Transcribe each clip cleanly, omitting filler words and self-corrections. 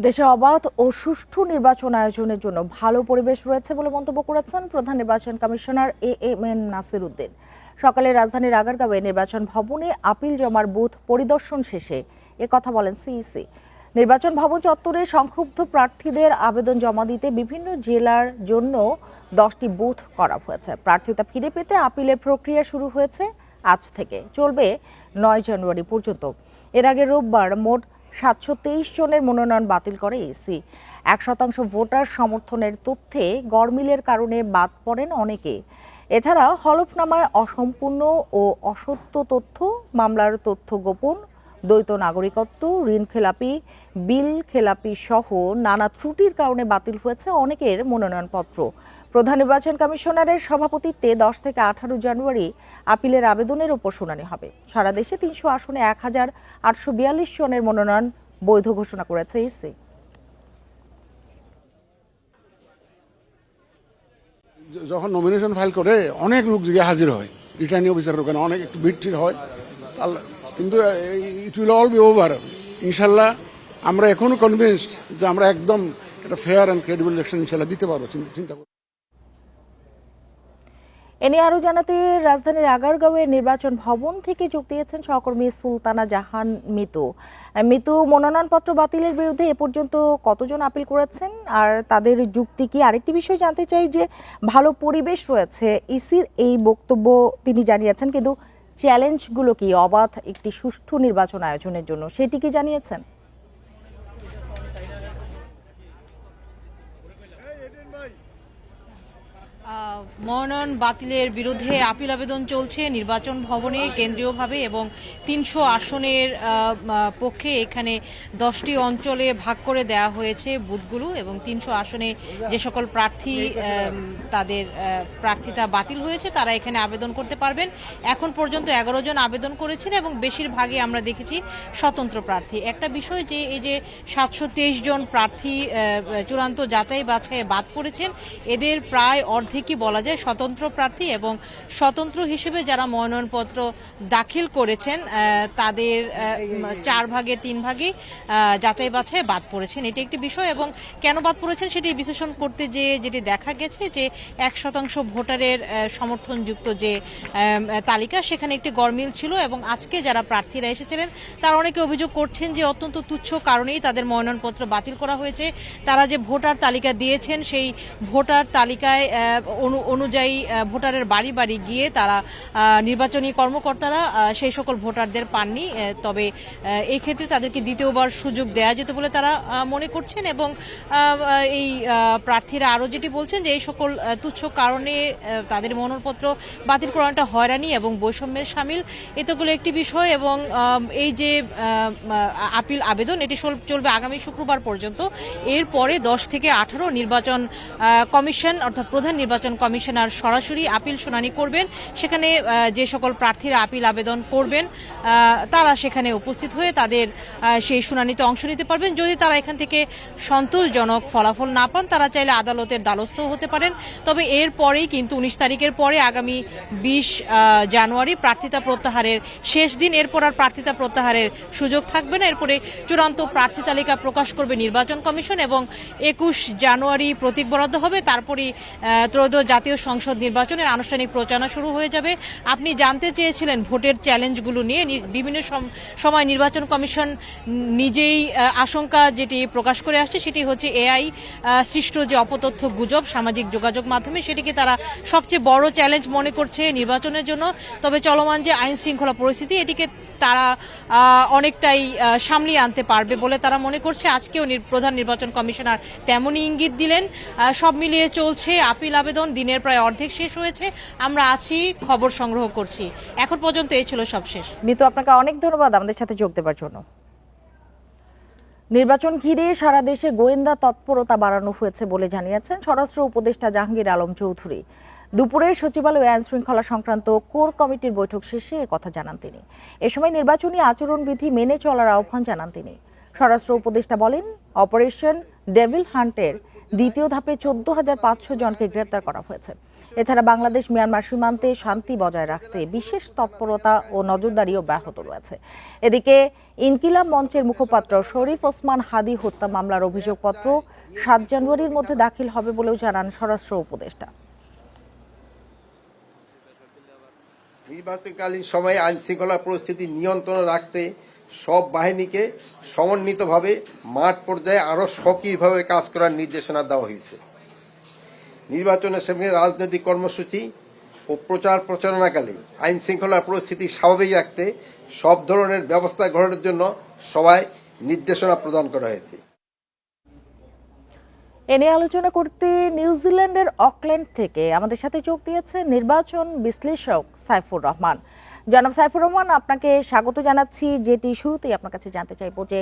দেশে অবাধ ও সুষ্ঠু নির্বাচন আয়োজনের জন্য ভালো পরিবেশ রয়েছে বলে মন্তব্য করেছেন প্রধান নির্বাচন কমিশনার এএমএম নাসির উদ্দিন। সকালে রাজধানীর আগারগাঁওয়ে নির্বাচন ভবনে আপিল জমার বুথ পরিদর্শন শেষে কথা বলেন সিইসি। নির্বাচন ভবন চত্বরে সংক্ষুব্ধ প্রার্থীদের আবেদন জমা দিতে বিভিন্ন জেলার জন্য 10টি বুথ করা হয়েছে। প্রার্থিতা ফিরে পেতে আপিলের প্রক্রিয়া শুরু হয়েছে আজ থেকে, চলবে 9 জানুয়ারি পর্যন্ত। এর আগে রোববার মোট 723 জনের মনোনয়ন বাতিল করে ইসি। 1% ভোটার সমর্থনের তথ্যে গরমিলের কারণে বাদ পড়েন অনেকে। এছাড়া হলফনামায় অসম্পূর্ণ ও অসত্য তথ্য, মামলার তথ্য গোপন, দ্বৈত নাগরিকত্ব, ঋণ খেলাপি, বিল খেলাপি সহ নানা ত্রুটির কারণে বাতিল হয়েছে অনেকের মনোনয়নপত্র। প্রধান নির্বাচন কমিশনারের সভাপতিত্বে 10 থেকে 18 জানুয়ারি আপিলের আবেদনের উপর শুনানি হবে। সারা দেশে 300 আসনে 1842 জনের মনোনয়ন বৈধ ঘোষণা করেছে ইসি। যখন নমিনেশন ফাইল করে অনেক লোক গিয়ে হাজির হয়, রিটার্নিং অফিসারের ওখানে অনেক একটু ভিড় হয়, কিন্তু it will all be over ইনশাল্লাহ। আমরা এখনো কনভিন্সড যে আমরা একদম একটা ফেয়ার অ্যান্ড ক্রেডিবল ইলেকশন ইনশাল্লাহ দিতে পারবো, চিন্তা করব। এ নিয়ে আরও জানাতে রাজধানীর আগারগাঁওয়ের নির্বাচন ভবন থেকে যোগ দিয়েছেন সহকর্মী সুলতানা জাহান মিতু। মনোনয়নপত্র বাতিলের বিরুদ্ধে এ পর্যন্ত কতজন আপিল করেছেন আর তাদের যুক্তি কি? আরেকটি বিষয় জানতে চাই যে ভালো পরিবেশ রয়েছে, ইসির এই বক্তব্য তিনি জানিয়েছেন, কিন্তু চ্যালেঞ্জগুলো কি অবাধ একটি সুষ্ঠু নির্বাচন আয়োজনের জন্য, সেটি কি জানিয়েছেন? মনোনয়ন বাতিলের বিরুদ্ধে আপিল আবেদন চলছে নির্বাচন ভবনে কেন্দ্রীয়ভাবে, এবং 300 আসনের পক্ষে এখানে 10টি অঞ্চলে ভাগ করে দেওয়া হয়েছে বুথগুলো, এবং 300 আসনে যে সকল প্রার্থী তাদের প্রার্থিতা বাতিল হয়েছে তারা এখানে আবেদন করতে পারবেন। এখন পর্যন্ত 11 জন আবেদন করেছেন এবং বেশিরভাগই আমরা দেখেছি স্বতন্ত্র প্রার্থী। একটা বিষয় যে এই যে 723 জন প্রার্থী চূড়ান্ত যাচাই বাছাইয়ে বাদ পড়েছেন, এদের প্রায় অর্ধেকই বলা যায় স্বতন্ত্র প্রার্থী, এবং স্বতন্ত্র হিসেবে যারা মনোনয়নপত্র দাখিল করেছেন তাদের 4 ভাগের 3 ভাগই যাচাই বাছাইয়ে বাদ পড়েছেন। এটি একটি বিষয়, এবং কেন বাদ পড়েছেন সেটি বিশ্লেষণ করতে যেটি দেখা গেছে যে 1% ভোটারের সমর্থনযুক্ত যে তালিকা, সেখানে একটি গরমিল ছিল, এবং আজকে যারা প্রার্থীরা এসেছিলেন তারা অনেকে অভিযোগ করছেন যে অত্যন্ত তুচ্ছ কারণেই তাদের মনোনয়নপত্র বাতিল করা হয়েছে। তারা যে ভোটার তালিকা দিয়েছেন সেই ভোটার তালিকায় অনুযায়ী ভোটারের বাড়ি বাড়ি গিয়ে তারা নির্বাচনী কর্মকর্তারা সেই সকল ভোটারদের পাননি। তবে এই ক্ষেত্রে তাদেরকে দ্বিতীয়বার সুযোগ দেওয়া যেত বলে তারা মনে করছেন, এবং এই প্রার্থীরা আরও যেটি বলছেন যে এই সকল তুচ্ছ কারণে তাদের মনোনয়নপত্র বাতিল করাটা হয়রানি এবং বৈষম্যের শামিল, এতগুলো একটি বিষয়। এবং এই যে আপিল আবেদন এটি চলবে আগামী শুক্রবার পর্যন্ত। এরপরে 10 থেকে 18 নির্বাচন কমিশন অর্থাৎ প্রধান নির্বাচন কমিশনার সরাসরি আপিল শুনানি করবেন। সেখানে যে সকল প্রার্থীরা আপিল আবেদন করবেন তারা সেখানে উপস্থিত হয়ে তাদের সেই শুনানিতে অংশ নিতে পারবেন। যদি তারা এখান থেকে সন্তোষজনক ফলাফল না পান, তারা চাইলে আদালতের দ্বারস্থ হতে পারেন। তবে এর পরেই কিন্তু 19 তারিখের পরে আগামী 20 জানুয়ারি প্রার্থিতা প্রত্যাহারের শেষ দিন। এরপর আর প্রার্থিতা প্রত্যাহারের সুযোগ থাকবে না। এরপরে চূড়ান্ত প্রার্থী তালিকা প্রকাশ করবে নির্বাচন কমিশন, এবং 21 জানুয়ারি প্রতীক বরাদ্দ হবে। তারপরই ত্রয়োদশ জাতীয় সংসদ নির্বাচনের আনুষ্ঠানিক প্রচারণা শুরু হয়ে যাবে। আপনি জানতে চেয়েছিলেন ভোটের চ্যালেঞ্জগুলো নিয়ে। বিভিন্ন সময় নির্বাচন কমিশন নিজেই আশঙ্কা যেটি প্রকাশ করে আসছে সেটি হচ্ছে এআই সৃষ্ট যে অপতথ্য গুজব সামাজিক যোগাযোগ মাধ্যমে, সেটিকে তারা সবচেয়ে বড় চ্যালেঞ্জ মনে করছে নির্বাচনের জন্য। তবে চলমান যে আইন শৃঙ্খলা পরিস্থিতি, এটিকে তারা অনেকটাই সামলিয়ে আনতে পারবে বলে তারা মনে করছে। আজকেও প্রধান নির্বাচন কমিশনার তেমনই ইঙ্গিত দিলেন। সব মিলিয়ে চলছে আপিল আবেদন, দিনের প্রায় অর্ধেক শেষ হয়েছে। আমরা আছি, খবর সংগ্রহ করছি। এখন পর্যন্ত এই ছিল সব শেষ। মিতু, আপনাকে অনেক ধন্যবাদ আমাদের সাথে যোগ দেওয়ার জন্য। নির্বাচন ঘিরে সারা দেশে গোয়েন্দা তৎপরতা বাড়ানো হয়েছে বলে জানিয়েছেন স্বরাষ্ট্র উপদেষ্টা জাহাঙ্গীর আলম চৌধুরী। দুপুরে সচিবালয়ে আইন শৃঙ্খলা সংক্রান্ত কোর কমিটির বৈঠক শেষে কথা জানান তিনি। এ সময় নির্বাচনী আচরণবিধি মেনে চলার আহ্বান জানান তিনি। স্বরাষ্ট্র উপদেষ্টা বলেন, অপারেশন ডেভিল হান্টের দ্বিতীয় ধাপে 14,500 জনকে গ্রেপ্তার করা হয়েছে। এছাড়া বাংলাদেশ মিয়ানমার সীমান্তে শান্তি বজায় রাখতে বিশেষ তৎপরতা ও নজরদারিও ব্যাহত রয়েছে। এদিকে ইনকিলাব মঞ্চের মুখপাত্র শরীফ ওসমান হাদি হত্যা মামলার অভিযোগপত্র 7 জানুয়ারির মধ্যে দাখিল হবে বলেও জানান স্বরাষ্ট্র উপদেষ্টা। নির্বাচনকালীন সময়ে আইন শৃঙ্খলা পরিস্থিতি নিয়ন্ত্রণে রাখতে সব বাহিনীকে সমন্বিতভাবে মাঠ পর্যায়ে আরও সক্রিয়ভাবে কাজ করার নির্দেশনা দেওয়া হয়েছে। নির্বাচনের সঙ্গে রাজনৈতিক কর্মসূচি ও প্রচার প্রচারণাকালে আইন শৃঙ্খলা পরিস্থিতি স্বাভাবিক রাখতে সব ধরনের ব্যবস্থা গ্রহণের জন্য সবাই নির্দেশনা প্রদান করা হয়েছে। এ নিয়ে আলোচনা করতে নিউজিল্যান্ডের অকল্যান্ড থেকে আমাদের সাথে যোগ দিয়েছে নির্বাচন বিশ্লেষক সাইফুর রহমান। জনাব সাইফুর রহমান, আপনাকে স্বাগত জানাচ্ছি। যেটি শুরুতেই আপনার কাছে জানতে চাইবো যে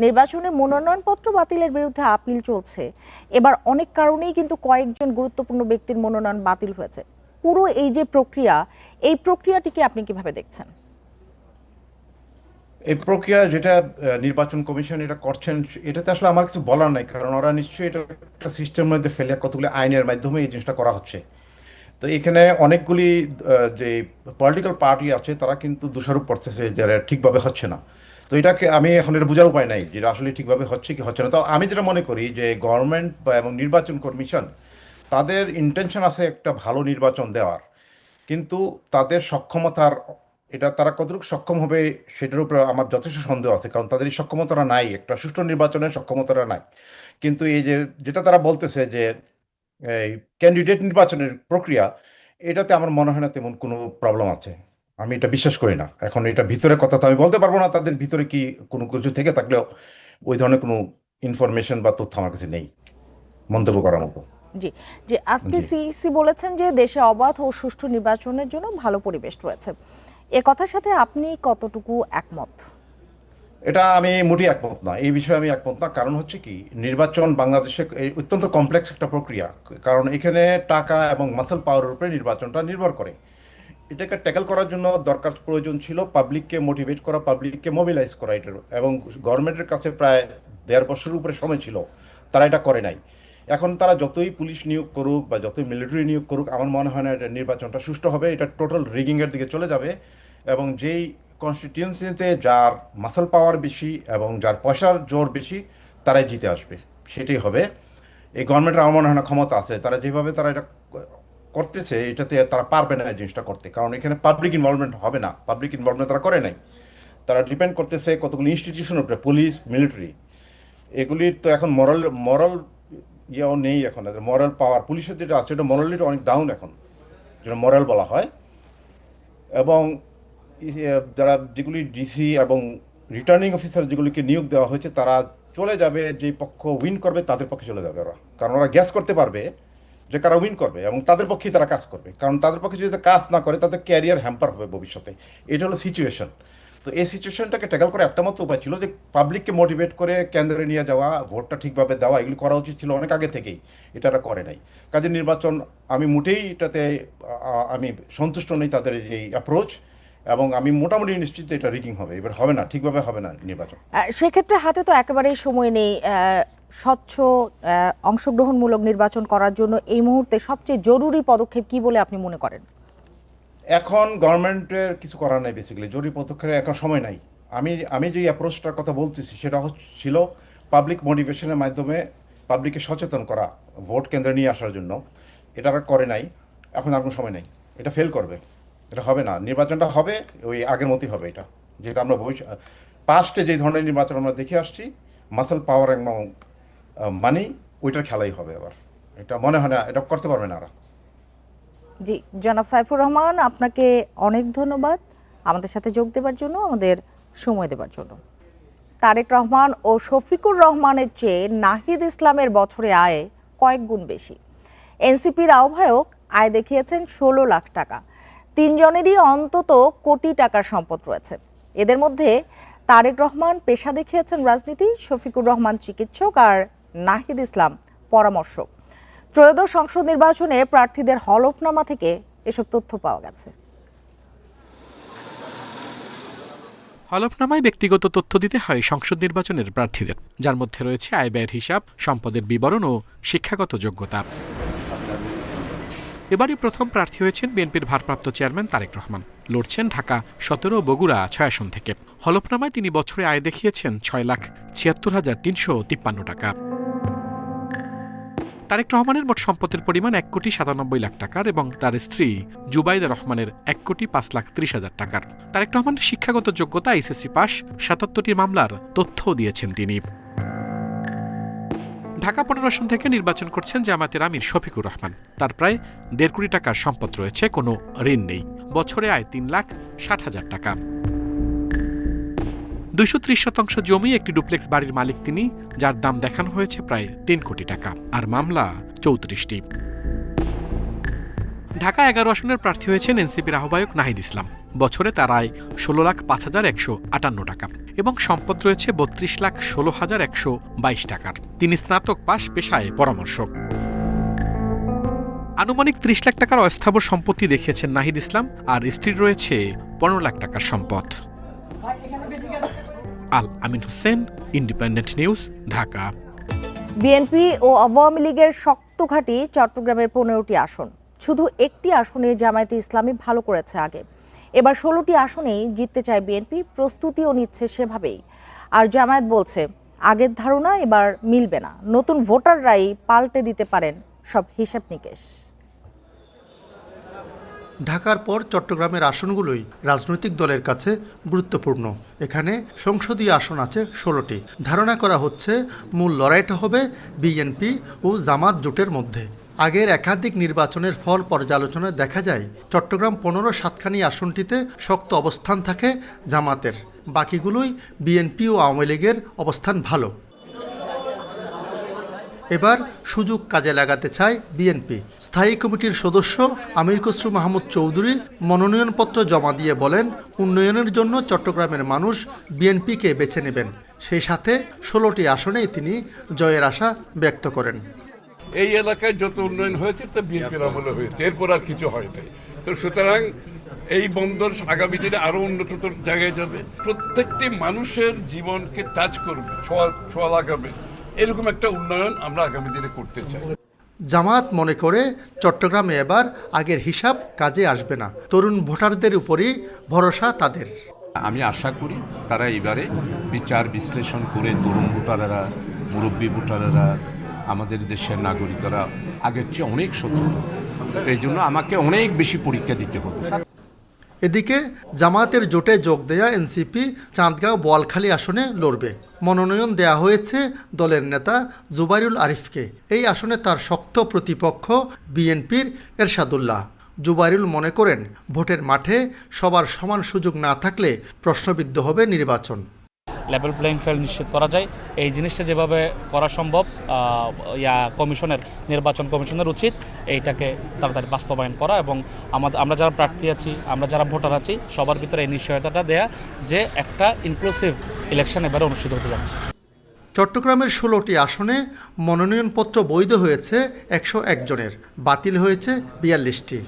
নির্বাচনে মনোনয়নপত্র বাতিলের বিরুদ্ধে আপিল চলছে। এবার অনেক কারণেই কিন্তু কয়েকজন গুরুত্বপূর্ণ ব্যক্তির মনোনয়ন বাতিল হয়েছে। পুরো এই যে প্রক্রিয়া, এই প্রক্রিয়াটিকে আপনি কিভাবে দেখছেন? এই প্রক্রিয়া যেটা নির্বাচন কমিশন এটা করছেন, এটাতে আসলে আমার কিছু বলার নাই, কারণ ওরা নিশ্চয়ই এটা একটা সিস্টেমের মধ্যে ফেলে কতগুলি আইনের মাধ্যমে এই জিনিসটা করা হচ্ছে। তো এখানে অনেকগুলি যে পলিটিক্যাল পার্টি আছে তারা কিন্তু দোষারোপ করতেছে যারা ঠিকভাবে হচ্ছে না। তো এটাকে আমি এখন এটা বোঝার উপায় নাই যেটা আসলে ঠিকভাবে হচ্ছে কি হচ্ছে না। তো আমি যেটা মনে করি যে গভর্নমেন্ট এবং নির্বাচন কমিশন তাদের ইন্টেনশন আছে একটা ভালো নির্বাচন দেওয়ার, কিন্তু তাদের সক্ষমতার এটা তারা কতটুকু সক্ষম হবে সেটার উপরে আমার যথেষ্ট সন্দেহ আছে, কারণ তাদের এই সক্ষমতাটা নাই, একটা সুষ্ঠু নির্বাচনের সক্ষমতাটা নাই। কিন্তু এই যে যেটা তারা বলতেছে যে এই ক্যান্ডিডেট নির্বাচনের প্রক্রিয়া, এটাতে আমার মনে হয় না তেমন কোনো প্রবলেম আছে। আমি এটা বিশ্বাস করি না। এখন এটা ভিতরের কথা তো আমি বলতে পারবো না, তাদের ভিতরে কি কোনো কিছু থেকে থাকলেও ওই ধরনের কোনো ইনফরমেশন বা তথ্য আমার কাছে নেই মন্তব্য করার মতো। জি জি আজকে সিইসি বলেছেন যে দেশে অবাধ ও সুষ্ঠু নির্বাচনের জন্য ভালো পরিবেশ রয়েছে। এ কথার সাথে আপনি কতটুকু একমত? এটা আমি মোটেই একমত না, এই বিষয়ে আমি একমত না। কারণ হচ্ছে কি, নির্বাচন বাংলাদেশে অত্যন্ত কমপ্লেক্স একটা প্রক্রিয়া, কারণ এখানে টাকা এবং মাসল পাওয়ারের উপরে নির্বাচনটা নির্ভর করে। এটাকে ট্যাকেল করার জন্য দরকার প্রয়োজন ছিল পাবলিককে মোটিভেট করা, পাবলিককে মোবিলাইজ করা এটার, এবং গভর্নমেন্টের কাছে প্রায় 1.5 বছরের উপরে সময় ছিল, তারা এটা করে নাই। এখন তারা যতই পুলিশ নিয়োগ করুক বা যতই মিলিটারি নিয়োগ করুক, আমার মনে হয় না এটা নির্বাচনটা সুষ্ঠু হবে। এটা টোটাল রিগিংয়ের দিকে চলে যাবে, এবং যেই কনস্টিটিউয়েন্সিতে যার মাসল পাওয়ার বেশি এবং যার পয়সার জোর বেশি তারাই জিতে আসবে, সেটাই হবে। এই গভর্নমেন্টের আমার মনে হয় না ক্ষমতা আছে, তারা যেভাবে তারা এটা করতেছে এটাতে তারা পারবে না এই জিনিসটা করতে, কারণ এখানে পাবলিক ইনভলভমেন্ট হবে না। পাবলিক ইনভলভমেন্ট তারা করে নাই, তারা ডিপেন্ড করতেছে কতগুলো ইনস্টিটিউশনের উপরে, পুলিশ, মিলিটারি। এগুলির তো এখন মরাল ইয়েও নেই এখন, মরাল পাওয়ার পুলিশের যেটা আছে এটা মরালিটা অনেক ডাউন এখন, যেটা মরাল বলা হয়। এবং যারা যেগুলি ডিসি এবং রিটার্নিং অফিসার যেগুলিকে নিয়োগ দেওয়া হয়েছে, তারা চলে যাবে, যে পক্ষ উইন করবে তাদের পক্ষে চলে যাবে ওরা, কারণ ওরা গ্যাস করতে পারবে যে কারা উইন করবে, এবং তাদের পক্ষেই তারা কাজ করবে। কারণ তাদের পক্ষে যদি কাজ না করে তাদের ক্যারিয়ার হ্যাম্পার হবে ভবিষ্যতে। এটা হলো সিচুয়েশন। তো এই সিচুয়েশনটাকে ট্যাকেল করার একটা মতো উপায় ছিল যে পাবলিককে মোটিভেট করে কেন্দ্রে নিয়ে যাওয়া, ভোটটা ঠিকভাবে দেওয়া, এগুলি করা উচিত ছিল অনেক আগে থেকেই। এটা করে নাই। কাজে নির্বাচন আমি মোটেই এটাতে আমি সন্তুষ্ট নই তাদের এই অ্যাপ্রোচ, এবং আমি মোটামুটি নিশ্চিত এটা রিগিং হবে, এবার হবে না, ঠিকভাবে হবে না নির্বাচন। সেক্ষেত্রে হাতে তো একেবারেই সময় নেই। স্বচ্ছ অংশগ্রহণমূলক নির্বাচন করার জন্য এই মুহূর্তে সবচেয়ে জরুরি পদক্ষেপ কি বলে আপনি মনে করেন? এখন গভর্নমেন্টের কিছু করার নাই, বেসিক্যালি জরুরি পদক্ষেপের এখন সময় নাই। আমি যে অ্যাপ্রোচটার কথা বলতেছি সেটা ছিল পাবলিক মোটিভেশনের মাধ্যমে পাবলিককে সচেতন করা, ভোট কেন্দ্রে নিয়ে আসার জন্য। এটা করে নাই, এখন আর কোনো সময় নেই, এটা ফেল করবে, এটা হবে না। নির্বাচনটা হবে ওই আগের মতোই হবে, এটা যেটা আমরা পাস্টে যে ধরনের নির্বাচন আমরা দেখে আসছি, মাসল পাওয়ার এবং মানি, ওইটার খেলাই হবে এবার। এটা মনে হয় না এটা করতে পারবে না ওরা। জি, জনাব সাইফুর রহমান, আপনাকে অনেক ধন্যবাদ আমাদের সাথে যোগ দেওয়ার জন্য, আমাদের সময় দেওয়ার জন্য। তারেক রহমান ও শফিকুর রহমানের চেয়ে নাহিদ ইসলামের বছরে আয় কয়েক গুণ বেশি। এনসিপির আহ্বায়ক আয় দেখিয়েছেন 16 লাখ টাকা। তিনজনেরই অন্তত কোটি টাকার সম্পদ রয়েছে। এদের মধ্যে তারেক রহমান পেশা দেখিয়েছেন রাজনীতি, শফিকুর রহমান চিকিৎসক আর নাহিদ ইসলাম পরামর্শক। ত্রয়োদশ সংসদ নির্বাচনে প্রার্থীদের হলফনামা থেকে এসব তথ্য পাওয়া গেছে। হলফনামায় ব্যক্তিগত তথ্য দিতে হয় সংসদ নির্বাচনের প্রার্থীদের, যার মধ্যে রয়েছে আয় ব্যয়ের হিসাব, সম্পদের বিবরণ ও শিক্ষাগত যোগ্যতা। এবারই প্রথম প্রার্থী হয়েছেন বিএনপির ভারপ্রাপ্ত চেয়ারম্যান তারেক রহমান। লড়ছেন ঢাকা ১৭ ও বগুড়া ৬ আসন থেকে। হলফনামায় তিনি বছরে আয় দেখিয়েছেন ৬,৭৬,৩৫৩ টাকা। তারেক রহমানের মোট সম্পদের পরিমাণ ১,৯৭,০০,০০০ টাকার এবং তার স্ত্রী জুবাইদা রহমানের ১,৫,৩০,০০০ টাকার। তারেক রহমানের শিক্ষাগত যোগ্যতা এইচএসসি পাস, ৭৭টি মামলার তথ্যও দিয়েছেন তিনি। ঢাকা ১৫ আসন থেকে নির্বাচন করছেন জামায়াতের আমির শফিকুর রহমান। তার প্রায় ১.৫ কোটি টাকার সম্পদ রয়েছে, কোনো ঋণ নেই। বছরে আয় ৩,৬০,০০০ টাকা। ২৩০% জমি, একটি ডুপ্লেক্স বাড়ির মালিক তিনি, যার দাম দেখানো হয়েছে প্রায় ৩ কোটি টাকা। আর মামলা ৩৪টি। ঢাকা ১১ আসনের প্রার্থী হয়েছেন এনসিপির আহ্বায়ক নাহিদ ইসলাম। বছরে তার আয় ১৬,৫,১৫৮ টাকা এবং সম্পদ রয়েছে ৩২,১৬,১২২ টাকার। তিনি স্নাতক পাশ, পেশায় পরামর্শক। আনুমানিক ৩০ লাখ টাকার অস্থাবর সম্পত্তি দেখিয়েছেন নাহিদ ইসলাম, আর স্ত্রীর রয়েছে ১৫ লাখ টাকার সম্পদ। Al Amin Hossain, independent news, Dhaka. BNP ও আওয়ামী লীগের শক্ত ঘাঁটি চট্টগ্রামের 15টি আসন। শুধু একটি আসনে জামায়াতে ইসলামী ভালো করেছে আগে। এবার 16টি আসনেই জিততে চায় বিএনপি, প্রস্তুতিও নিচ্ছে সেভাবেই। আর জামায়াত বলছে আগের ধারণা এবার মিলবে না, নতুন ভোটাররাই পাল্টে দিতে পারেন সব হিসাব নিকেশ। ঢাকার পর চট্টগ্রামের আসনগুলোই রাজনৈতিক দলের কাছে গুরুত্বপূর্ণ। এখানে সংসদীয় আসন আছে 16টি। ধারণা করা হচ্ছে মূল লড়াইটা হবে বিএনপি ও জামাত জোটের মধ্যে। আগের একাধিক নির্বাচনের ফল পর্যালোচনায় দেখা যায় চট্টগ্রাম 15 সাতখানি আসনটিতে শক্ত অবস্থান থাকে জামাতের, বাকিগুলোই বিএনপি ও আওয়ামী লীগের অবস্থান ভালো। এবার সুযোগ কাজে লাগাতে চায় বিএনপি। স্থায়ী কমিটির সদস্য আমির খসরু মাহমুদ চৌধুরী মনোনয়নপত্র জমা দিয়ে বলেন, উন্নয়নের জন্য চট্টগ্রামের মানুষ বিএনপিকে বেছে নেবেন। সেই সাথে 16টি আসনেই তিনি জয়ের আশা ব্যক্ত করেন। এই এলাকায় যত উন্নয়ন হয়েছে তা বিএনপির আমলে হয়েছে, এরপর আর কিছু হয় নাই। তো সুতরাং এই বন্দর আগামী দিনে আরো উন্নততর জায়গায় যাবে, প্রত্যেকটি মানুষের জীবনকে টাচ করবে, ছোঁয়া লাগাবে, এরকম একটা উন্নয়ন আমরা আগামী দিনে করতে চাই। জামাত মনে করে চট্টগ্রামে এবার আগের হিসাব কাজে আসবে না। তরুণ ভোটারদের উপরই ভরসা তাদের। আমি আশা করি তারা এবারে বিচার বিশ্লেষণ করে তরুণ ভোটারেরা, মুরব্বী ভোটারেরা, আমাদের দেশের নাগরিকরা আগের চেয়ে অনেক সচেতন। এই জন্য আমাকে অনেক বেশি পরীক্ষা দিতে হবে। এদিকে জামাতের জোটে যোগ দেয়া এনসিপি চাঁদগাঁও বোয়ালখালী আসনে লড়বে। মনোনয়ন দেয়া হয়েছে দলের নেতা জুবাইরুল আরিফকে। এই আসনে তার শক্ত প্রতিপক্ষ বিএনপির এরশাদুল্লাহ। জুবাইরুল মনে করেন, ভোটের মাঠে সবার সমান সুযোগ না থাকলে প্রশ্নবিদ্ধ হবে নির্বাচন। লেভেল প্লেইং ফিল্ড নিশ্চিত করা যায়, এই জিনিসটা যেভাবে করা সম্ভব নির্বাচন কমিশনের উচিত এইটাকে তাড়াতাড়ি বাস্তবায়ন করা এবং আমরা যারা প্রার্থী আছি, আমরা যারা ভোটার আছি, সবার ভিতরে এই নিশ্চয়তাটা দেয়া যে একটা ইনক্লুসিভ ইলেকশন এবারে অনুষ্ঠিত হতে যাচ্ছে। চট্টগ্রামের 16টি আসনে মনোনয়নপত্র বৈধ হয়েছে 101 জনের, বাতিল হয়েছে 42টি।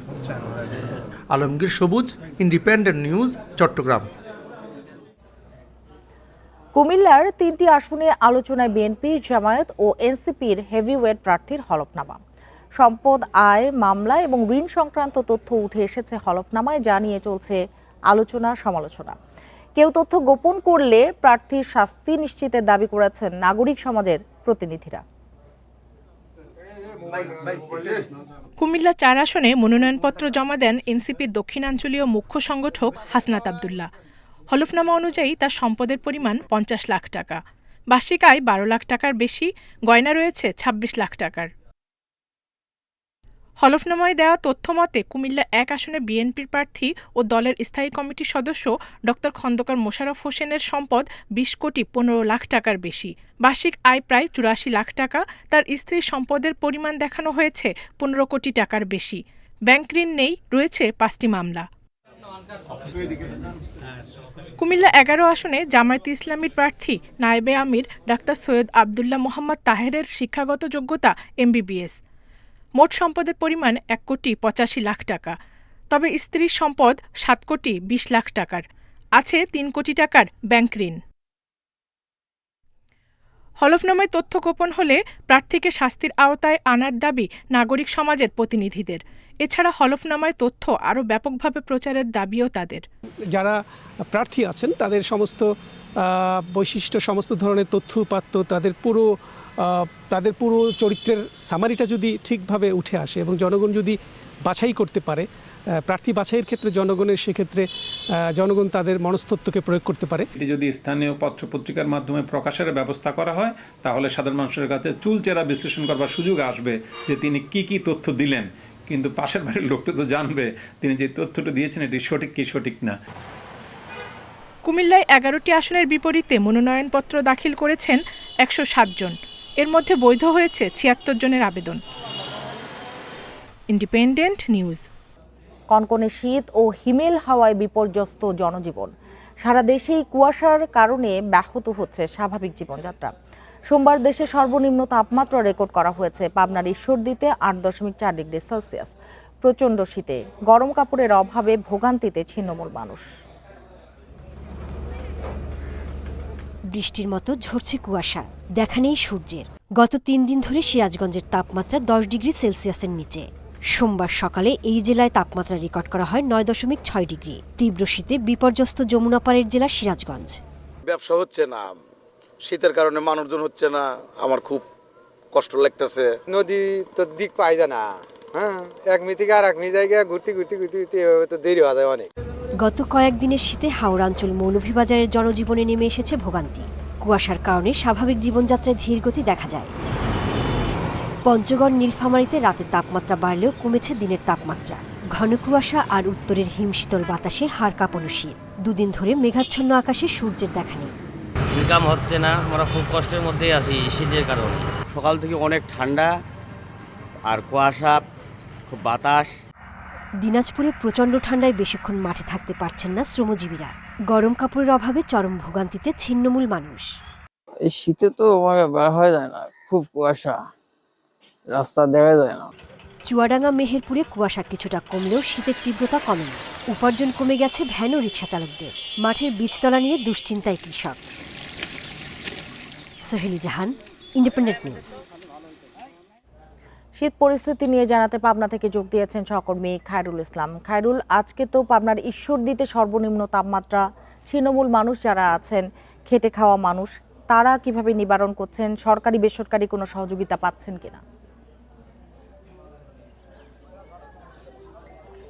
আলমগীর সবুজ, ইন্ডিপেন্ডেন্ট নিউজ, চট্টগ্রাম। কুমিল্লার 3টি আসনে আলোচনায় বিএনপি, জামায়াত ও এনসিপির হেভিওয়েট প্রার্থীর হলফনামা। সম্পদ, আয়, মামলা এবং ঋণ সংক্রান্ত তথ্য উঠে এসেছে হলফনামায়, যা নিয়ে চলছে আলোচনা সমালোচনা। কেউ তথ্য গোপন করলে প্রার্থীর শাস্তি নিশ্চিতের দাবি করেছেন নাগরিক সমাজের প্রতিনিধিরা। কুমিল্লা 4 আসনে মনোনয়নপত্র জমা দেন এনসিপির দক্ষিণাঞ্চলীয় মুখ্য সংগঠক হাসনাত আবদুল্লাহ। হলফনামা অনুযায়ী তার সম্পদের পরিমাণ 50 লাখ টাকা, বার্ষিক আয় 12 লাখ টাকার বেশি, গয়না রয়েছে 26 লাখ টাকার। হলফনামায় দেওয়া তথ্য মতে কুমিল্লা 1 আসনে বিএনপির প্রার্থী ও দলের স্থায়ী কমিটির সদস্য ডক্টর খন্দকার মোশাররফ হোসেনের সম্পদ 20,15,00,000 টাকার বেশি, বার্ষিক আয় প্রায় 84 লাখ টাকা। তার স্ত্রীর সম্পদের পরিমাণ দেখানো হয়েছে 15 কোটি টাকার বেশি। ব্যাংক ঋণ নেই, রয়েছে 5টি মামলা। কুমিল্লা 11 আসনে জামায়াতে ইসলামীর প্রার্থী নায়েবে আমির ডাক্তার সৈয়দ আবদুল্লাহ মোহাম্মদ তাহেরের শিক্ষাগত যোগ্যতা MBBS। মোট সম্পদের পরিমাণ 1,85,00,000 টাকা, তবে স্ত্রীর সম্পদ 7,20,00,000 টাকার। আছে ৩ কোটি টাকার ব্যাংক ঋণ। হলফনামায় তথ্য গোপন হলে প্রার্থীকে শাস্তির আওতায় আনার দাবি নাগরিক সমাজের প্রতিনিধিদের। এছাড়া হলফনামায় তথ্য আরও ব্যাপকভাবে প্রচারের দাবিও তাদের। যারা প্রার্থী আছেন তাদের সমস্ত বৈশিষ্ট্য, সমস্ত ধরনের তথ্য উপাত্ত, তাদের পুরো চরিত্রের সামারিটা যদি ঠিকভাবে উঠে আসে এবং জনগণ যদি বাছাই করতে পারে, প্রার্থী বাছাইয়ের ক্ষেত্রে সেক্ষেত্রে জনগণ তাদের মনস্তত্ত্বকে প্রয়োগ করতে পারে। এটি যদি স্থানীয় পত্রপত্রিকার মাধ্যমে প্রকাশের ব্যবস্থা করা হয় তাহলে সাধারণ মানুষের কাছে চুলচেরা বিশ্লেষণ করবার সুযোগ আসবে যে তিনি কি তথ্য দিলেন, কিন্তু পাশের বাড়ির লোকটা তো জানবে তিনি যে তথ্যটা দিয়েছেন এটি সঠিক কি সঠিক না। কুমিল্লায় 11টি আসনের বিপরীতে মনোনয়নপত্র দাখিল করেছেন 107 জন। এর মধ্যে বৈধ হয়েছে 76 জনের আবেদন। Independent news. কনকনে শীত ও হিমেল হাওয়ায় বিপর্যস্ত জনজীবন। সারা দেশেই কুয়াশার কারণে ব্যাহত হচ্ছে স্বাভাবিক জীবনযাত্রা। সোমবার দেশে সর্বনিম্ন তাপমাত্রা রেকর্ড করা হয়েছে পাবনার ঈশ্বরদীতে 8.4 ডিগ্রি সেলসিয়াস। প্রচণ্ড শীতে গরম কাপড়ের অভাবে ভোগান্তিতে ছিন্নমূল মানুষ। বৃষ্টির মতো ঝরছে কুয়াশা, দেখা নেই সূর্যের। গত 3 দিন ধরে সিরাজগঞ্জের তাপমাত্রা 10 ডিগ্রি সেলসিয়াসের নিচে। সোমবার সকালে এই জেলায় তাপমাত্রা রেকর্ড করা হয় 9.6 ডিগ্রি। তীব্র শীতে বিপর্যস্ত যমুনাপাড়ের জেলা সিরাজগঞ্জ। ব্যবসা হচ্ছে না, শীতের কারণে মানুষজন হচ্ছে না, আমার খুব কষ্ট লাগতেছে। নদী তো দিক পাই যায় না, এক মি থেকে আর এক মি জায়গায় ঘুরতে এভাবে তো দেরি হওয়া যায় অনেক। গত কয়েকদিনের শীতে হাওড়াঞ্চল মৌলভীবাজারের জনজীবনে নেমে এসেছে ভোগান্তি। কুয়াশার কারণে স্বাভাবিক জীবনযাত্রায় ধীরগতি দেখা যায়। পঞ্চগড় নীলফামারীতে রাতের তাপমাত্রা বাড়লেও কমেছে দিনের তাপমাত্রা। ঘন কুয়াশা আর উত্তরের হিমশীতল বাতাসে হাড় কাঁপানো শীত। 2 দিন ধরে মেঘাচ্ছন্ন আকাশে সূর্যের দেখা নেই। ইনকাম হচ্ছে না, আমরা খুব কষ্টের মধ্যেই আছি শীতের কারণে। সকাল থেকে অনেক ঠান্ডা আর কুয়াশা, খুব বাতাস। দিনাজপুরে প্রচণ্ড ঠান্ডায় বেশিক্ষণ মাঠে থাকতে পারছেন না শ্রমজীবীরা। গরম কাপড়ের অভাবে চরম ভোগান্তিতে ছিন্নমূল মানুষ। এই শীতে তো বের হয়ে যায় না, খুব কুয়াশা, রাস্তা দেখা যায় না। চুয়াডাঙ্গা মেহেরপুরে কুয়াশা কিছুটা কমলেও শীতের তীব্রতা কমেনি। উপার্জন কমে গেছে ভ্যান ও রিকশা চালকদের। মাঠের বীজতলা নিয়ে দুশ্চিন্তায় কৃষক। সোহেলি জাহান, ইন্ডিপেন্ডেন্ট নিউজ। শীত পরিস্থিতি নিয়ে জানাতে পাবনা থেকে যোগ দিয়েছেন সহকর্মী খায়রুল ইসলাম। খায়রুল, আজকে তো পাবনার ঈশ্বরদীতে সর্বনিম্ন তাপমাত্রা, ছিন্নমূল মানুষ যারা আছেন, খেটে খাওয়া মানুষ, তারা কিভাবে নিবারণ করছেন? সরকারি বেসরকারি কোনো সহযোগিতা পাচ্ছেন কিনা?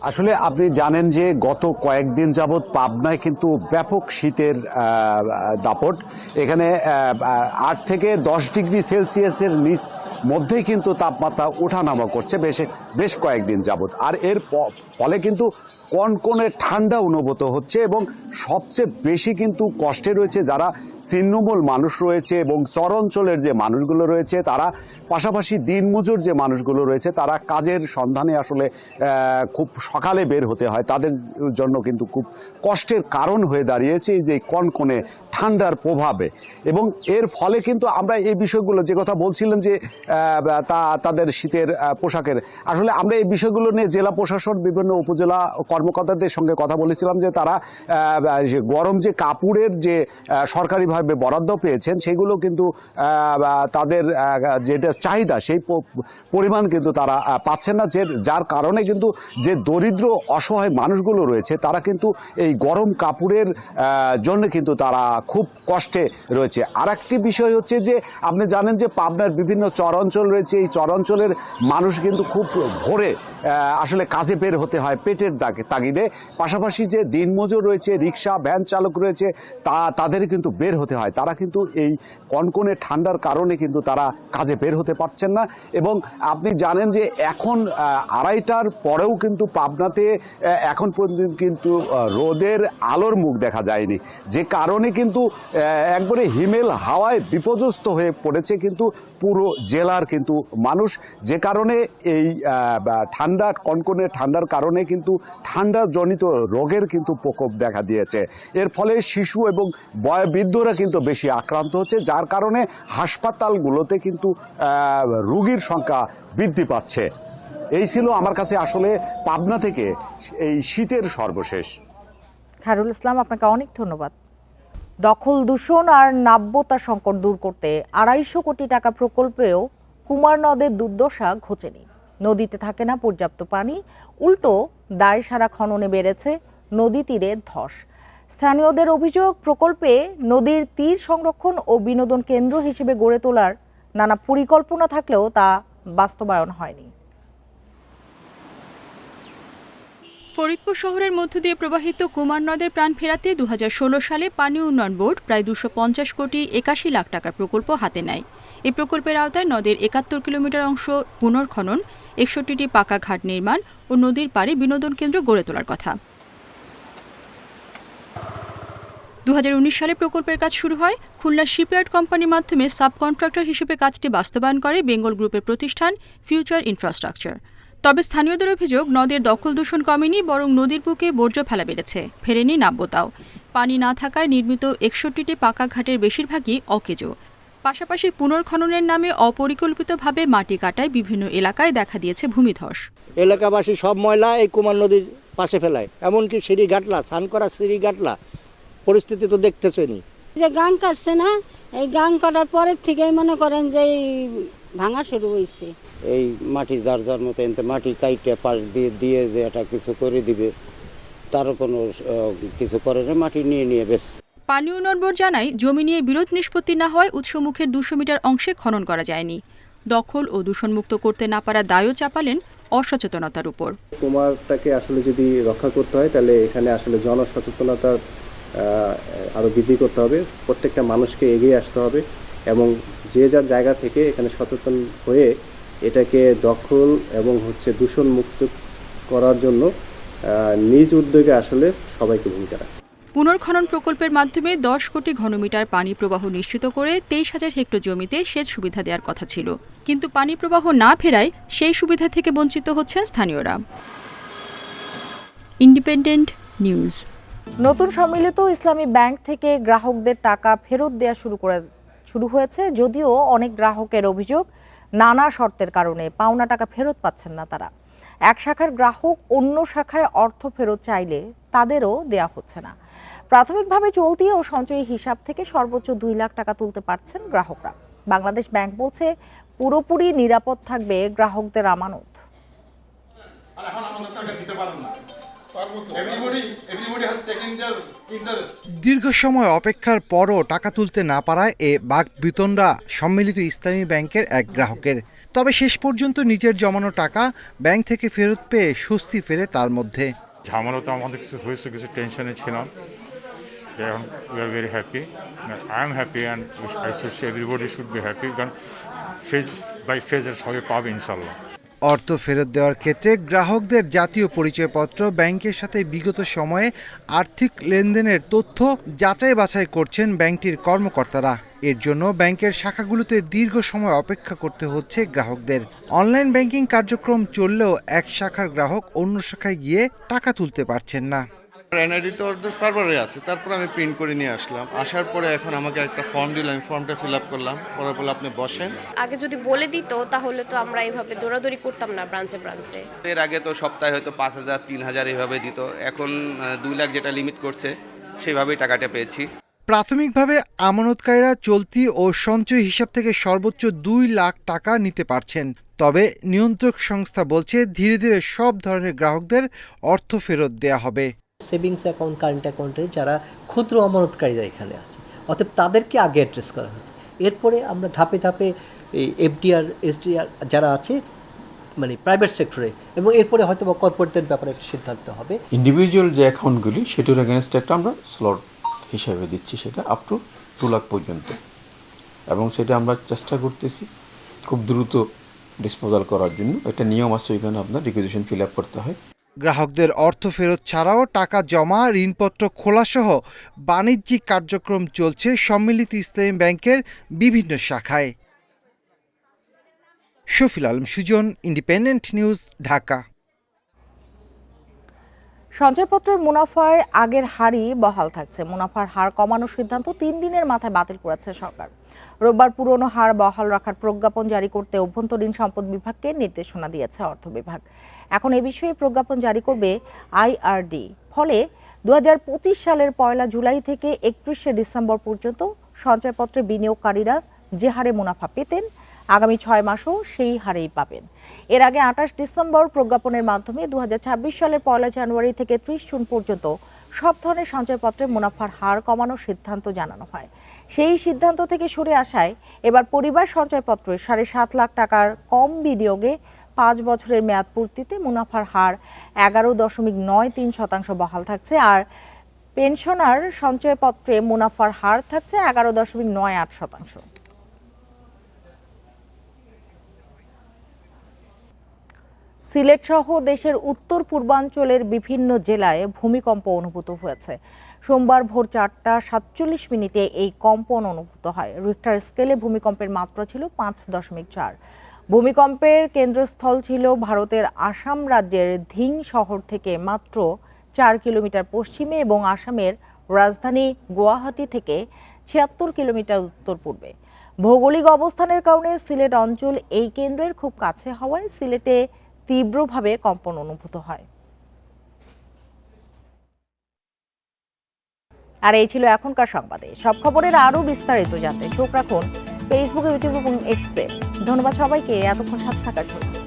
আসলে আপনি জানেন যে গত কয়েকদিন যাবৎ পাবনায় কিন্তু ব্যাপক শীতের দাপট। এখানে 8 থেকে 10 ডিগ্রি সেলসিয়াসের মধ্যেই কিন্তু তাপমাত্রা ওঠানামা করছে বেশ কয়েকদিন যাবৎ। আর এর ফলে কিন্তু কনকনে ঠান্ডা অনুভূত হচ্ছে এবং সবচেয়ে বেশি কিন্তু কষ্টে রয়েছে যারা ছিন্নমূল মানুষ রয়েছে এবং চর অঞ্চলের যে মানুষগুলো রয়েছে তারা, পাশাপাশি দিনমজুর যে মানুষগুলো রয়েছে তারা কাজের সন্ধানে আসলে খুব সকালে বের হতে হয়। তাদের জন্য কিন্তু খুব কষ্টের কারণ হয়ে দাঁড়িয়েছে এই যে কনকনে ঠান্ডার প্রভাবে। এবং এর ফলে কিন্তু আমরা এই বিষয়গুলো যে কথা বলছিলেন যে তাদের শীতের পোশাকের, আসলে আমরা এই বিষয়গুলো নিয়ে জেলা প্রশাসন, বিভিন্ন উপজেলা কর্মকর্তাদের সঙ্গে কথা বলেছিলাম যে তারা গরম যে কাপড়ের যে সরকারিভাবে বরাদ্দ পেয়েছেন সেগুলো কিন্তু তাদের যেটা চাহিদা সেই পরিমাণ কিন্তু তারা পাচ্ছেন না, যার কারণে কিন্তু যে দরিদ্র অসহায় মানুষগুলো রয়েছে তারা কিন্তু এই গরম কাপড়ের জন্য কিন্তু তারা খুব কষ্টে রয়েছে। আর একটি বিষয় হচ্ছে যে আপনি জানেন যে পাবনার বিভিন্ন চরাঞ্চল রয়েছে, এই চরাঞ্চলের মানুষ কিন্তু খুব ভোরে আসলে কাজে বের হতে হয় পেটের তাগিদে। পাশাপাশি যে দিনমজুর রয়েছে, রিক্সা ভ্যান চালক রয়েছে, তাদের কিন্তু বের হতে হয়। তারা কিন্তু এই কনকনে ঠান্ডার কারণে কিন্তু তারা কাজে বের হতে পারছেন না। এবং আপনি জানেন যে এখন 2:30টার পরেও কিন্তু পাবনাতে এখন পর্যন্ত কিন্তু রোদের আলোর মুখ দেখা যায়নি, যে কারণে কিন্তু একবারে হিমেল হাওয়ায় বিপর্যস্ত হয়ে পড়েছে কিন্তু পুরো জেলার কিন্তু মানুষ, যে কারণে এই কনকনে ঠান্ডার কারণে কিন্তু ঠান্ডাজনিত রোগের কিন্তু প্রকোপ দেখা দিয়েছে। এর ফলে শিশু এবং বয়োবৃদ্ধরা কিন্তু বেশি আক্রান্ত হচ্ছে, যার কারণে হাসপাতালগুলোতে কিন্তু রোগীর সংখ্যা বৃদ্ধি পাচ্ছে। এই ছিল আমার কাছে আসলে পাবনা থেকে এই শীতের সর্বশেষ। খায়রুল ইসলাম, আপনাকে অনেক ধন্যবাদ। দখল দূষণ আর নাব্যতা সংকট দূর করতে 250 কোটি টাকা প্রকল্পেও কুমার নদের দুর্দশা ঘোচেনি। নদীতে থাকে না পর্যাপ্ত পানি, উল্টো দায়সারা খননে বেড়েছে নদী তীরে ধস। স্থানীয়দের অভিযোগ, প্রকল্পে নদীর তীর সংরক্ষণ ও বিনোদন কেন্দ্র হিসেবে গড়ে তোলার নানা পরিকল্পনা থাকলেও তা বাস্তবায়ন হয়নি। ফরিদপুর শহরের মধ্য দিয়ে প্রবাহিত কুমার নদের প্রাণ ফেরাতে 2016 সালে পানি উন্নয়ন বোর্ড প্রায় 250 কোটি 81 লাখ টাকার প্রকল্প হাতে নেয়। এই প্রকল্পের আওতায় নদের 71 কিলোমিটার অংশ পুনর্খনন, 61টি পাকা ঘাট নির্মাণ ও নদীর পাড়ে বিনোদন কেন্দ্র গড়ে তোলার কথা। 2019 সালে প্রকল্পের কাজ শুরু হয়। খুলনা শিপইয়ার্ড কোম্পানির মাধ্যমে সাব কন্ট্রাক্টর হিসেবে কাজটি বাস্তবায়ন করে বেঙ্গল গ্রুপের প্রতিষ্ঠান ফিউচার ইনফ্রাস্ট্রাকচার। তবে স্থানীয়দের অভিযোগ, নদের দখল দূষণ কমেনি, বরং নদীর বুকে বর্জ্য ফেলা বেড়েছে, ফেরেনি নাব্যতাও। পানি না থাকায় নির্মিত 61টি পাকা ঘাটের বেশিরভাগই অকেজো। পাশাপাশি পুনর্খননের নামে অপরিকল্পিতভাবে মাটি কাটায় বিভিন্ন এলাকায় দেখা দিয়েছে ভূমিধস। এলাকাবাসী সব ময়লা এই কুমার নদীর পাশে ফেলায়, এমনকি সিঁড়ি গাটলা, স্নান করা সিঁড়ি গাটলা পরিস্থিতি তো দেখতেছেনি। যে গাং কাটছে না, এই গাং কাটার পরের থেকেই মনে করেন যে ভাঙা শুরু হয়েছে। এই মাটি যার যার মতো মাটি কাইটে পাশ দিয়ে দিয়ে যে এটা কিছু করে দিবে, তারও কোনো কিছু করে না, মাটি নিয়ে নিয়ে বেশ। পানি উন্নয়ন বোর্ড জানায়, জমি নিয়ে বিরোধ নিষ্পত্তি না হয় উৎসমুখের 200 মিটার অংশে খনন করা যায়নি। দখল ও দূষণমুক্ত করতে না পারা দায়ও চাপালেন অসচেতনতার উপর। কুমারটাকে আসলে যদি রক্ষা করতে হয়, তাহলে এখানে আসলে জনসচেতনতার আরও বৃদ্ধি করতে হবে। প্রত্যেকটা মানুষকে এগিয়ে আসতে হবে এবং যে যার জায়গা থেকে এখানে সচেতন হয়ে এটাকে দখল এবং দূষণ মুক্ত করার জন্য নিজ উদ্যোগে আসলে সবাইকে ভূমিকা রাখে। পুনর্খনন প্রকল্পের মাধ্যমে 10 কোটি ঘনমিটার পানি প্রবাহ নিশ্চিত করে 23,000 হেক্টর জমিতে সেচ সুবিধা দেওয়ার কথা ছিল, কিন্তু পানি প্রবাহ না ফেরায় সেই সুবিধা থেকে বঞ্চিত হচ্ছেন স্থানীয়রা। Independent news. নতুন সম্মিলিত ইসলামী ব্যাংক থেকে গ্রাহকদের টাকা ফেরত দেওয়া শুরু হয়েছে, যদিও অনেক গ্রাহকের অভিযোগ নানা শর্তের কারণে পাওনা টাকা ফেরত পাচ্ছেন না তারা। এক শাখার গ্রাহক অন্য শাখায় অর্থ ফেরত চাইলে তাদেরও দেয়া হচ্ছে না। প্রাথমিকভাবে চলতি ও সঞ্চয়ী হিসাব থেকে সর্বোচ্চ 2 লাখ টাকা তুলতে পারছেন গ্রাহকরা। বাংলাদেশ ব্যাংক বলছে, পুরোপুরি নিরাপদ থাকবে গ্রাহকদের আমানত। দীর্ঘ সময় অপেক্ষার পরও টাকা তুলতে না পারায় এ বাকবিতণ্ডা সম্মিলিত ইসলামী ব্যাংকের এক গ্রাহকের। তবে শেষ পর্যন্ত নিজের জমানো টাকা ব্যাংক থেকে ফেরত পেয়ে স্বস্তি ফেরে তার মধ্যে। ঝামেলা তো আমাদের হয়েছে, কিছু টেনশনে ছিলাম। এখন we are very happy, I am happy and I should say everybody should be happy, কারণ ফেজ বাই ফেজের সবাই পাবে ইনশাল্লাহ। অর্থ ফেরত দেওয়ার ক্ষেত্রে গ্রাহকদের জাতীয় পরিচয়পত্র, ব্যাংকের সাথে বিগত সময়ে আর্থিক লেনদেনের তথ্য যাচাই বাছাই করছেন ব্যাংকটির কর্মকর্তারা। এর জন্য ব্যাংকের শাখাগুলোতে দীর্ঘ সময় অপেক্ষা করতে হচ্ছে গ্রাহকদের। অনলাইন ব্যাংকিং কার্যক্রম চললেও এক শাখার গ্রাহক অন্য শাখায় গিয়ে টাকা তুলতে পারছেন না। এনআইডি তো ওদের সার্ভারে আছে, তারপর আমি প্রিন্ট করে নিয়ে আসলাম। আসার পরে এখন আমাকে একটা ফর্ম দিল, আমি ফর্মটা ফিল আপ করলাম, পরে বলে আপনি বসেন। আগে যদি বলে দিত তাহলে তো আমরা এইভাবে দৌড়াদৌড়ি করতাম না ব্রাঞ্চে ব্রাঞ্চে। এর আগে তো সপ্তাহে হয়তো 5,000 3,000 এইভাবে দিত, এখন 2 লাখ যেটা লিমিট করছে সেভাবেই টাকাটা পেয়েছি। প্রাথমিকভাবে আমানতকারীরা চলতি ও সঞ্চয় হিসাব থেকে সর্বোচ্চ 2 লাখ টাকা নিতে পারছেন। তবে নিয়ন্ত্রক সংস্থা বলছে, ধীরে ধীরে সব ধরনের গ্রাহকদের অর্থ ফেরত দেয়া হবে। সেভিংস অ্যাকাউন্ট, কারেন্ট অ্যাকাউন্টে যারা ক্ষুদ্র আমানতকারীরা এখানে আছে, অতএব তাদেরকে আগে অ্যাড্রেস করা হচ্ছে। এরপরে আমরা ধাপে ধাপে এই এফডিআর, এসডিআর যারা আছে মানে প্রাইভেট সেক্টরে, এবং এরপরে হয়তো বা কর্পোরেটের ব্যাপারে একটা সিদ্ধান্ত হবে। ইন্ডিভিজুয়াল যে অ্যাকাউন্টগুলি সেটার এগেনস্টে একটা আমরা স্লট হিসাবে দিচ্ছি, সেটা আপ টু 2 লাখ পর্যন্ত, এবং সেটা আমরা চেষ্টা করতেছি খুব দ্রুত ডিসপোজাল করার জন্য। একটা নিয়ম আছে, এখানে আপনার রিকুইজিশন ফিল আপ করতে হয়। গ্রাহকদের অর্থ ফেরত ছাড়াও টাকা জমা, ঋণপত্র খোলাসহ বাণিজ্যিক কার্যক্রম চলছে সম্মিলিত ইসলামী ব্যাংকের বিভিন্ন শাখায়। Shafil Alam Sujan, independent news, Dhaka. সঞ্চয়পত্রের মুনাফায় আগের হারই বহাল থাকছে। মুনাফার হার কমানোর সিদ্ধান্ত 3 দিনের মাথায় বাতিল করেছে সরকার। রোববার পুরনো হার বহাল রাখার প্রজ্ঞাপন জারি করতে অভ্যন্তরীণ সম্পদ বিভাগকে নির্দেশনা দিয়েছে অর্থ বিভাগ। এখন এ বিষয়ে প্রজ্ঞাপন জারি করবে আইআরডি। ফলে 2025 সালের 1 জুলাই থেকে 31 ডিসেম্বর পর্যন্ত সঞ্চয়পত্রে বিনিয়োগকারীরা যে হারে মুনাফা পেতেন আগামী 6 মাসও সেই হারেই পাবেন। এর আগে 28 ডিসেম্বর প্রজ্ঞাপনের মাধ্যমে 2026 সালের 1 জানুয়ারি থেকে 30 জুন পর্যন্ত সব ধরনের সঞ্চয়পত্রে মুনাফার হার কমানোর সিদ্ধান্ত জানানো হয়। সেই সিদ্ধান্ত থেকে সরে আসায় এবার পরিবার সঞ্চয়পত্রে 7.5 লাখ টাকার কম বিনিয়োগে 5 বছরের মেয়াদ পূর্তিতে মুনাফার হার 11.93% বহাল থাকছে, আর পেনশনার সঞ্চয়পত্রে মুনাফার হার থাকছে 11.98%। সিলেট সহ দেশের উত্তর পূর্বাঞ্চলের বিভিন্ন জেলায় ভূমিকম্প অনুভূত হয়েছে। সোমবার ভোর 4:47 এই কম্পন অনুভূত হয়। রিক্টার স্কেলে ভূমিকম্পের মাত্রা ছিল 5.4। ভূমিকম্পের কেন্দ্রস্থল ছিল ভারতের আসাম রাজ্যের ধিং শহর থেকে মাত্র 4 কিলোমিটার পশ্চিমে এবং আসামের রাজধানী গুয়াহাটি থেকে 76 কিলোমিটার উত্তর পূর্বে। ভৌগোলিক অবস্থানের কারণে সিলেট অঞ্চল এই কেন্দ্রের খুব কাছে হওয়ায় সিলেটে তীব্রভাবে কম্পন অনুভূত হয়। আর এই ছিল এখনকার সংবাদে। সব খবরের আরো বিস্তারিত জানতে চোখ রাখুন ফেসবুক, ইউটিউব এবং এক্সে। ধন্যবাদ সবাইকে এতক্ষণ সাথে থাকার জন্য।